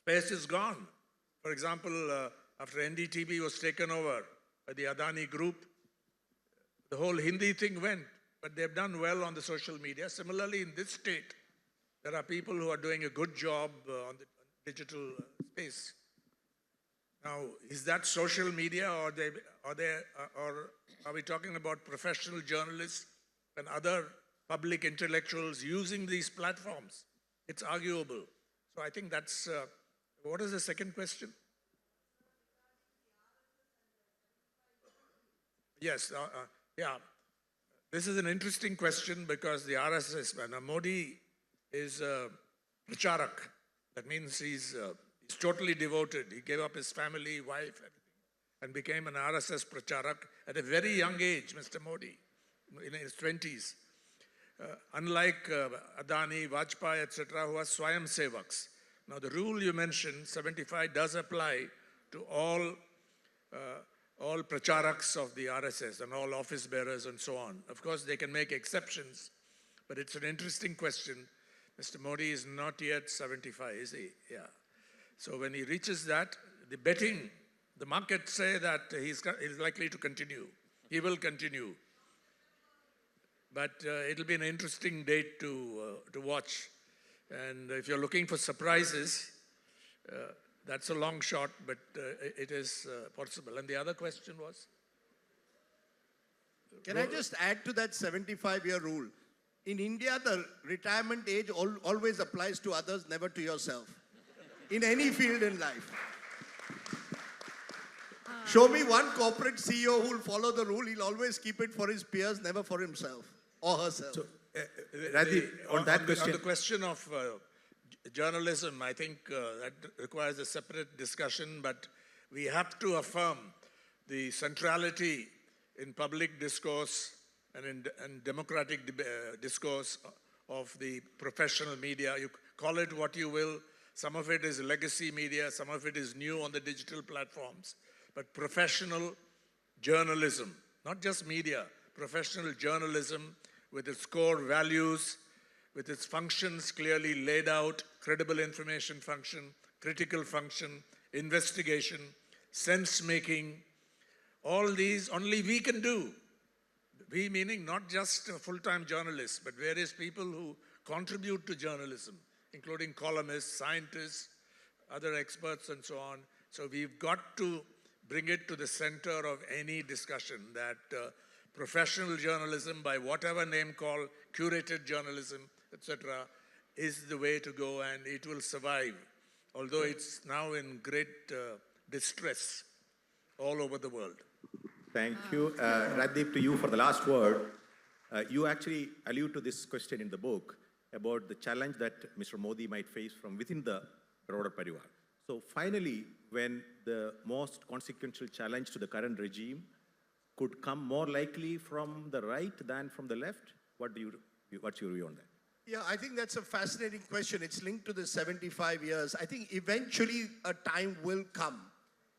is gone. For example, after NDTV was taken over by the Adani group, the whole Hindi thing went, but they've done well on the social media. Similarly, in this state, there are people who are doing a good job on the digital space. Now, is that social media, or are we talking about professional journalists and other public intellectuals using these platforms? It's arguable. So I think that's, what is the second question? Yes, yeah. This is an interesting question because the RSS, Modi is pracharak. That means he's totally devoted. He gave up his family, wife, everything, and became an RSS pracharak at a very young age, Mr. Modi, in his 20s. Unlike Adani, Vajpayee, etc., who are Swayam Sevaks. Now, the rule you mentioned, 75, does apply to all pracharaks of the RSS and all office bearers and so on. Of course, they can make exceptions, but it's an interesting question. Mr. Modi is not yet 75, is he? Yeah. So when he reaches that, the markets say that he's likely to continue. He will continue. But it'll be an interesting date to watch. And if you're looking for surprises, that's a long shot, but it is possible. And the other question was? Can I just add to that 75-year rule? In India, the retirement age always applies to others, never to yourself. In any field in life. Show me one corporate CEO who will follow the rule. He'll always keep it for his peers, never for himself or herself. So, Rajdeep, on that question. On the question of journalism, I think that requires a separate discussion, but we have to affirm the centrality in public discourse and in democratic discourse of the professional media. You call it what you will. Some of it is legacy media, some of it is new on the digital platforms. But professional journalism, not just media, professional journalism with its core values, with its functions clearly laid out, credible information function, critical function, investigation, sense-making, all these only we can do. We meaning not just full-time journalists, but various people who contribute to journalism, including columnists, scientists, other experts and so on. So we've got to bring it to the center of any discussion that professional journalism, by whatever name called curated journalism, etc., is the way to go, and it will survive, although it's now in great distress all over the world. Thank you. Rajdeep, to you for the last word. You actually allude to this question in the book about the challenge that Mr. Modi might face from within the broader Parivar. So finally, when the most consequential challenge to the current regime could come more likely from the right than from the left, what's your view on that? Yeah, I think that's a fascinating question. It's linked to the 75 years. I think eventually a time will come.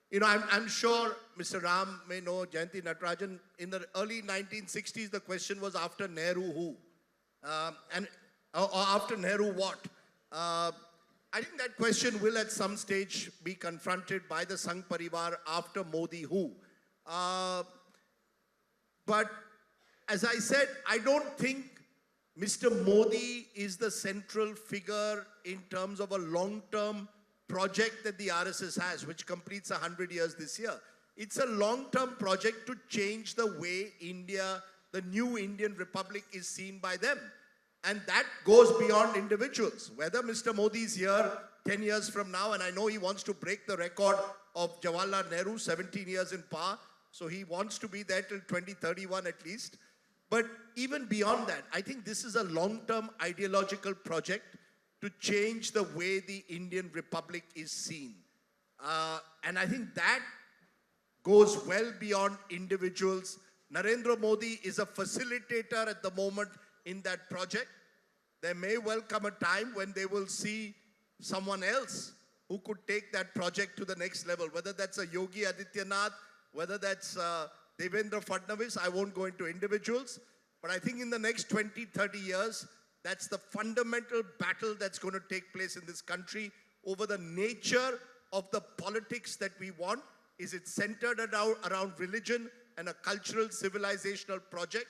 You know, I'm sure Mr. Ram may know Jayanthi Natarajan. In the early 1960s, the question was after Nehru who? Or after Nehru what? I think that question will at some stage be confronted by the Sangh Parivar after Modi who. But as I said, I don't think Mr. Modi is the central figure in terms of a long-term project that the RSS has, which completes 100 years this year. It's a long-term project to change the way India, the new Indian Republic, is seen by them. And that goes beyond individuals. Whether Mr. Modi is here 10 years from now, and I know he wants to break the record of Jawaharlal Nehru, 17 years in power, so he wants to be there till 2031 at least. But even beyond that, I think this is a long-term ideological project to change the way the Indian Republic is seen. And I think that goes well beyond individuals. Narendra Modi is a facilitator at the moment in that project. There may well come a time when they will see someone else who could take that project to the next level, whether that's a Yogi Adityanath, whether that's Devendra Fadnavis. I won't go into individuals, but I think in the next 20, 30 years, that's the fundamental battle that's going to take place in this country over the nature of the politics that we want. Is it centered around religion and a cultural, civilizational project?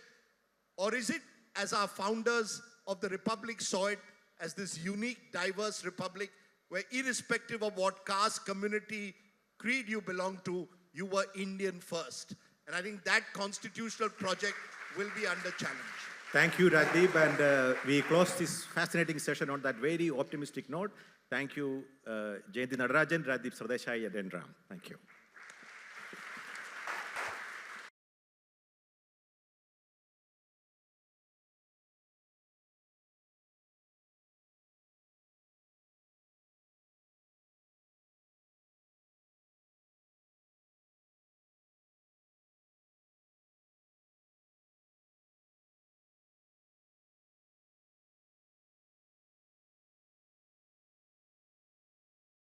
Or is it, as our founders of the Republic saw it, as this unique, diverse republic where irrespective of what caste, community, creed you belong to, you were Indian first? And I think that constitutional project will be under challenge. Thank you, Rajdeep. And we close this fascinating session on that very optimistic note. Thank you, Jayanthi Natarajan, Rajdeep Sardesai, and N.Ram. Thank you.